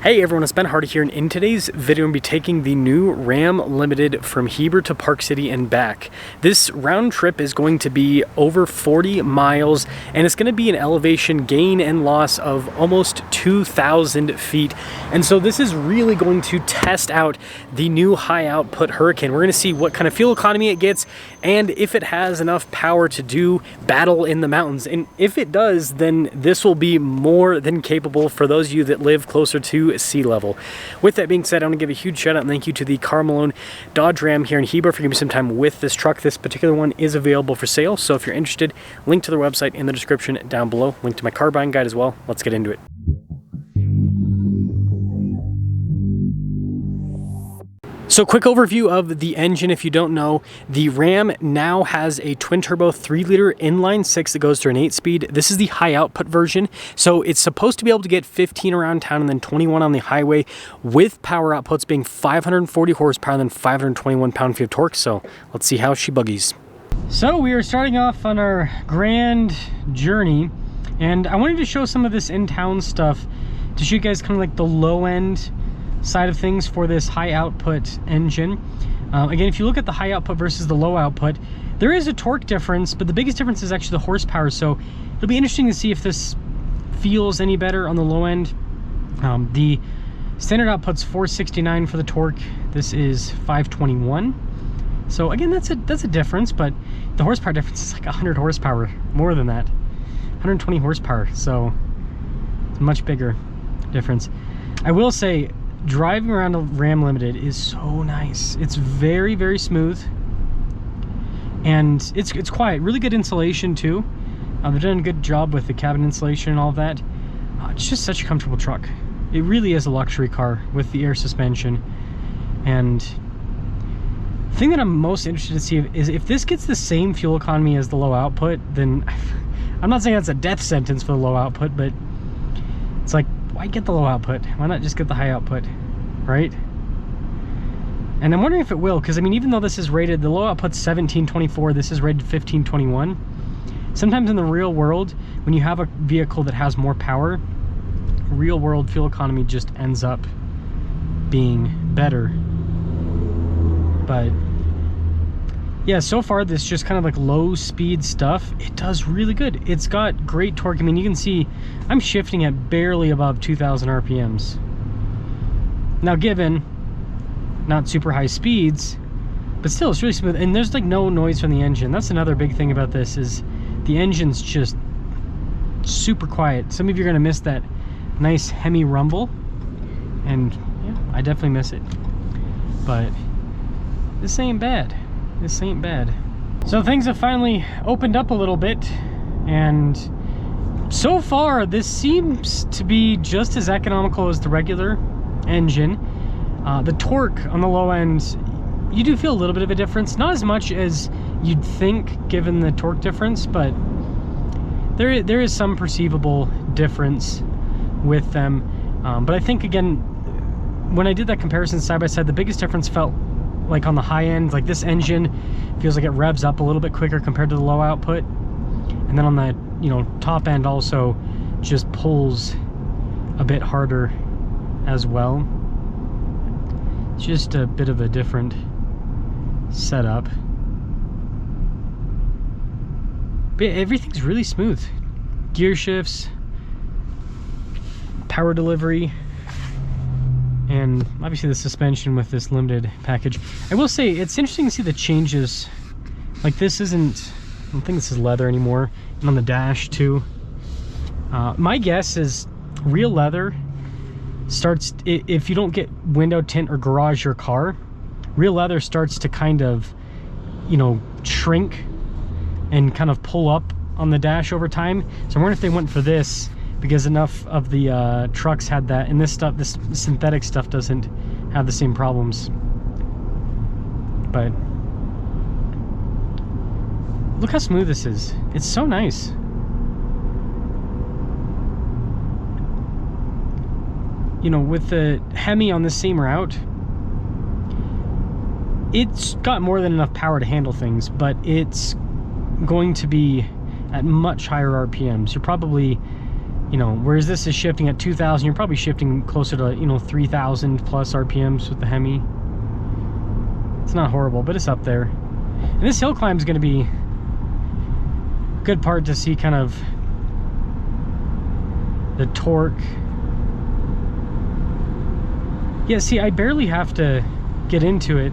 Hey everyone, it's Ben Hardy here, and in today's video I'm going to be taking the new Ram Limited from Heber to Park City and back. This round trip is going to be over 40 miles, and it's going to be an elevation gain and loss of almost 2,000 feet. And so this is really going to test out the new high output Hurricane. We're going to see what kind of fuel economy it gets, and if it has enough power to do battle in the mountains. And if it does, then this will be more than capable for those of you that live closer to sea level. With that being said, I want to give a huge shout out and thank you to the Karl Malone Dodge Ram here in Heber for giving me some time with this truck. This particular one is available for sale, so if you're interested, link to their website in the description down below. Link to my car buying guide as well. Let's get into it. So quick overview of the engine. If you don't know, the Ram now has a twin turbo 3-liter inline 6 that goes through an 8-speed. This is the high output version. So it's supposed to be able to get 15 around town and then 21 on the highway, with power outputs being 540 horsepower and then 521 pound-feet of torque. So let's see how she buggies. So we are starting off on our grand journey, and I wanted to show some of this in-town stuff to show you guys kind of like the low end side of things for this high output engine. Again, if you look at the high output versus the low output, there is a torque difference, but the biggest difference is actually the horsepower. So it'll be interesting to see if this feels any better on the low end. The standard output's 469 for the torque. This is 521. So again, that's a difference, but the horsepower difference is like 100 horsepower more than that, 120 horsepower. So it's a much bigger difference. I will say, driving around a Ram Limited is so nice. It's very, very smooth, and it's quiet. Really good insulation too. They've done a good job with the cabin insulation and all of that. It's just such a comfortable truck. It really is a luxury car with the air suspension. And the thing that I'm most interested to see is if this gets the same fuel economy as the low output, then I'm not saying that's a death sentence for the low output, but it's like, why get the low output? Why not just get the high output, right? And I'm wondering if it will, because I mean, even though this is rated, the low output's 1724, this is rated 1521. Sometimes in the real world, when you have a vehicle that has more power, real world fuel economy just ends up being better. But yeah, so far this just kind of like low speed stuff, it does really good. It's got great torque. I mean, you can see I'm shifting at barely above 2,000 RPMs. Now, given not super high speeds, but still it's really smooth, and there's like no noise from the engine. That's another big thing about this, is the engine's just super quiet. Some of you are gonna miss that nice Hemi rumble, and yeah, I definitely miss it. But this ain't bad. This ain't bad. So things have finally opened up a little bit, and so far this seems to be just as economical as the regular engine. The torque on the low end, you do feel a little bit of a difference, not as much as you'd think given the torque difference, but there is some perceivable difference with them. But I think, again, when I did that comparison side by side, the biggest difference felt like on the high end. Like, this engine feels like it revs up a little bit quicker compared to the low output, and then on the, you know, top end also just pulls a bit harder as well. It's just a bit of a different setup, but everything's really smooth. Gear shifts, power delivery, and obviously the suspension with this limited package. I will say it's interesting to see the changes. Like, this isn't, I don't think this is leather anymore, and on the dash too. My guess is real leather starts, if you don't get window tint or garage your car, real leather starts to kind of, you know, shrink and kind of pull up on the dash over time. So I wonder if they went for this because enough of the trucks had that, and this stuff, this synthetic stuff, doesn't have the same problems. But look how smooth this is. It's so nice. You know, with the Hemi on the same route, it's got more than enough power to handle things, but it's going to be at much higher RPMs. You're probably You know, whereas this is shifting at 2,000, you're probably shifting closer to, you know, 3,000 plus RPMs with the Hemi. It's not horrible, but it's up there. And this hill climb is going to be a good part to see kind of the torque. Yeah, see, I barely have to get into it.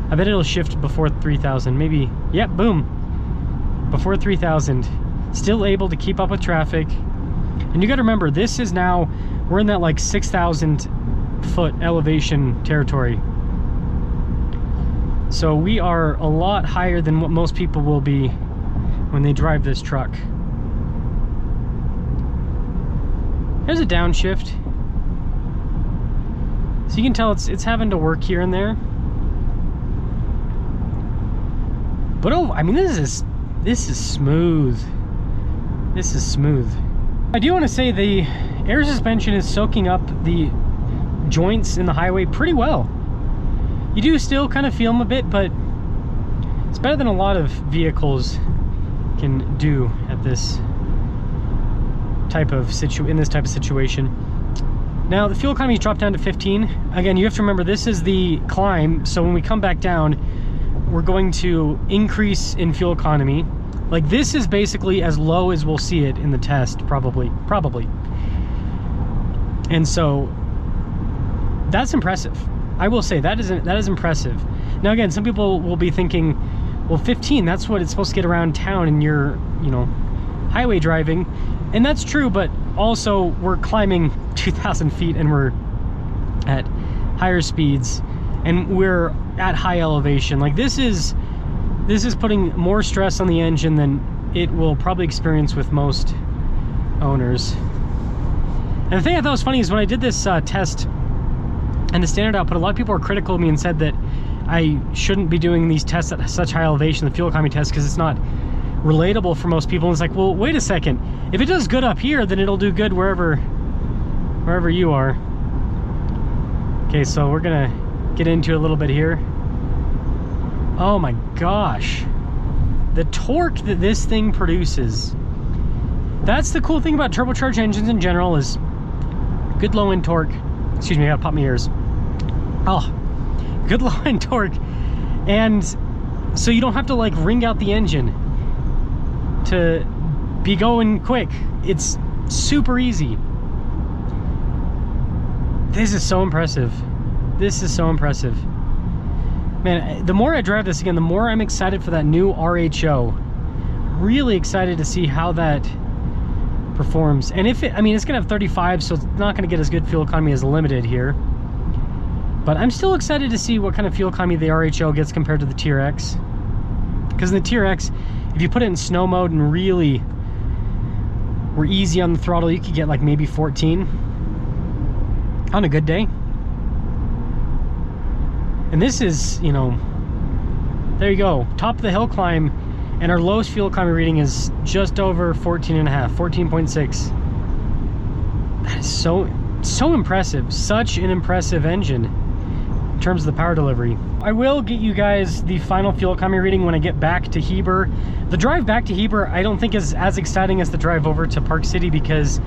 I bet it'll shift before 3,000, maybe. Yep, boom. Before 3,000. Still able to keep up with traffic. And you got to remember, this is now, we're in that like 6,000 foot elevation territory. So we are a lot higher than what most people will be when they drive this truck. There's a downshift. So you can tell it's having to work here and there. But oh, I mean, this is smooth. This is smooth. I do want to say the air suspension is soaking up the joints in the highway pretty well. You do still kind of feel them a bit, but it's better than a lot of vehicles can do at this type of situation. Now the fuel economy dropped down to 15. Again, you have to remember this is the climb, so when we come back down, we're going to increase in fuel economy. Like, this is basically as low as we'll see it in the test, probably. And so that's impressive. I will say that is impressive. Now again, some people will be thinking, well, 15, that's what it's supposed to get around town and you're, you know, highway driving. And that's true, but also we're climbing 2,000 feet and we're at higher speeds and we're at high elevation. Like, this is putting more stress on the engine than it will probably experience with most owners. And the thing I thought was funny is when I did this test and the standard output, a lot of people were critical of me and said that I shouldn't be doing these tests at such high elevation, the fuel economy test, because it's not relatable for most people. And it's like, well, wait a second. If it does good up here, then it'll do good wherever you are. Okay, so we're gonna get into it a little bit here. Oh my gosh. The torque that this thing produces. That's the cool thing about turbocharged engines in general, is good low end torque. Excuse me, I gotta pop my ears. Oh, good low end torque. And so you don't have to like wring out the engine to be going quick. It's super easy. This is so impressive. This is so impressive. Man, the more I drive this again, the more I'm excited for that new RHO. Really excited to see how that performs. And if it, I mean, it's gonna have 35, so it's not gonna get as good fuel economy as Limited here. But I'm still excited to see what kind of fuel economy the RHO gets compared to the TRX. Because in the TRX, if you put it in snow mode and really were easy on the throttle, you could get like maybe 14 on a good day. And this is, you know, there you go, top of the hill climb, and our lowest fuel economy reading is just over 14.5, 14.6. That is so impressive. Such an impressive engine in terms of the power delivery. I will get you guys the final fuel economy reading when I get back to Heber. The drive back to Heber I don't think is as exciting as the drive over to Park City, because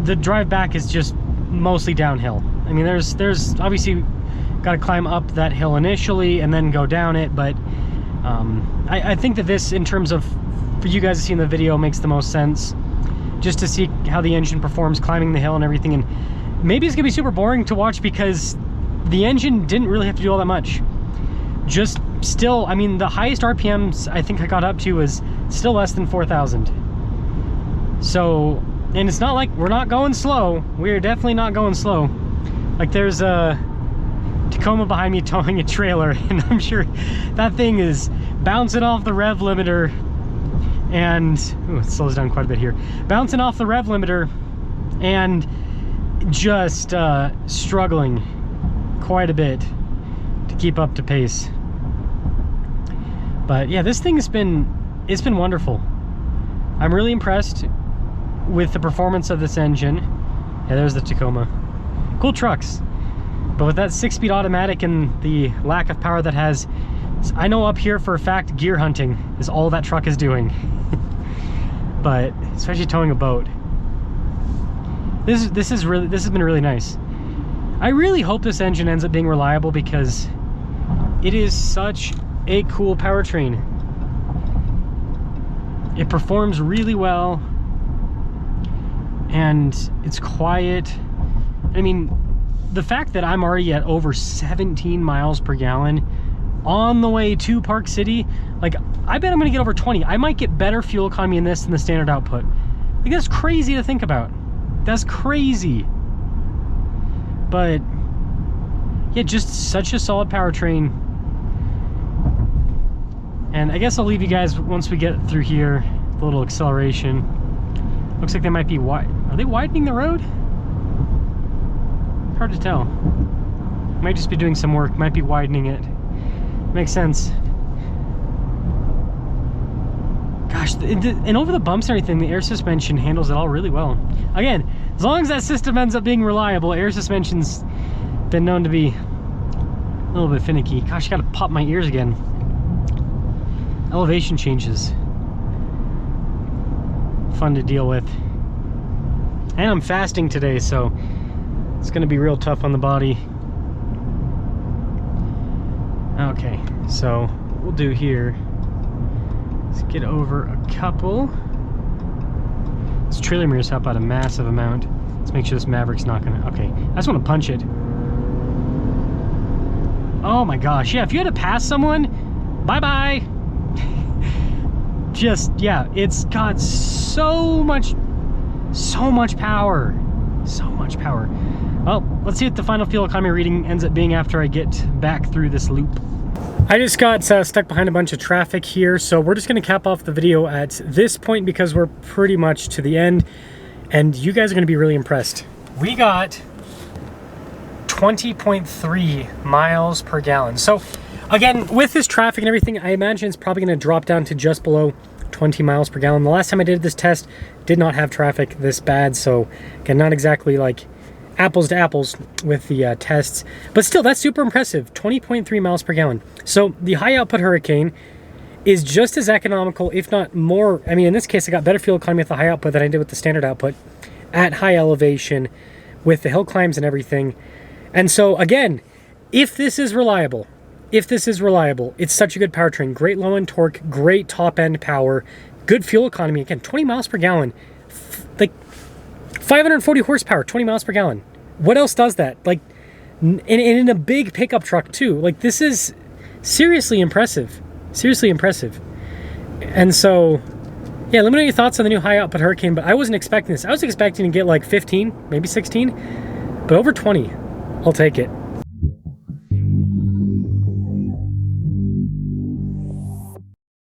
the drive back is just mostly downhill. I mean, there's obviously got to climb up that hill initially and then go down it, but I think that this, in terms of, for you guys to see in the video, makes the most sense, just to see how the engine performs climbing the hill and everything. And maybe it's gonna be super boring to watch because the engine didn't really have to do all that much. Just still, I mean, the highest RPMs I think I got up to was still less than 4,000. So, and it's not like we're not going slow. We're definitely not going slow. Like, there's a Tacoma behind me towing a trailer, and I'm sure that thing is bouncing off the rev limiter, and ooh, it slows down quite a bit here, bouncing off the rev limiter and just struggling quite a bit to keep up to pace. But yeah, this thing has been, it's been wonderful. I'm really impressed with the performance of this engine. Yeah, there's the Tacoma. Cool trucks. But with that 6-speed automatic and the lack of power that has, I know up here for a fact gear hunting is all that truck is doing. But especially towing a boat. This has been really nice. I really hope this engine ends up being reliable because it is such a cool powertrain. It performs really well and it's quiet. I mean, the fact that I'm already at over 17 miles per gallon on the way to Park City, like, I bet I'm gonna get over 20. I might get better fuel economy in this than the standard output. Like, that's crazy to think about. That's crazy. But yeah, just such a solid powertrain. And I guess I'll leave you guys once we get through here. The little acceleration. Looks like they might be wide. Are they widening the road? Hard to tell. Might just be doing some work. Might be widening it. Makes sense. Gosh, and over the bumps and everything, the air suspension handles it all really well. Again, as long as that system ends up being reliable, air suspension's been known to be a little bit finicky. Gosh, I gotta pop my ears again. Elevation changes. Fun to deal with. And I'm fasting today, so it's gonna be real tough on the body. Okay, so what we'll do here, let's get over a couple. This trailer mirrors help out a massive amount. Let's make sure this Maverick's not gonna, okay. I just wanna punch it. Oh my gosh, yeah, if you had to pass someone, bye-bye. Just, yeah, it's got so much power. So much power. Well, let's see what the final fuel economy reading ends up being after I get back through this loop. I just got stuck behind a bunch of traffic here, so we're just going to cap off the video at this point because we're pretty much to the end, and you guys are going to be really impressed. We got 20.3 miles per gallon. So again, with this traffic and everything, I imagine it's probably going to drop down to just below 20 miles per gallon. The last time I did this test, did not have traffic this bad, so again, not exactly like apples to apples with the tests, but still, that's super impressive. 20.3 miles per gallon. So the high output Hurricane is just as economical, if not more. I mean, in this case, I got better fuel economy with the high output than I did with the standard output at high elevation with the hill climbs and everything. And so again, if this is reliable, it's such a good powertrain. Great low end torque, great top end power, good fuel economy. Again, 20 miles per gallon, like 540 horsepower, 20 miles per gallon. What else does that? Like, in a big pickup truck too. Like, this is seriously impressive. Seriously impressive. And so, yeah, let me know your thoughts on the new high output Hurricane, but I wasn't expecting this. I was expecting to get like 15, maybe 16, but over 20, I'll take it.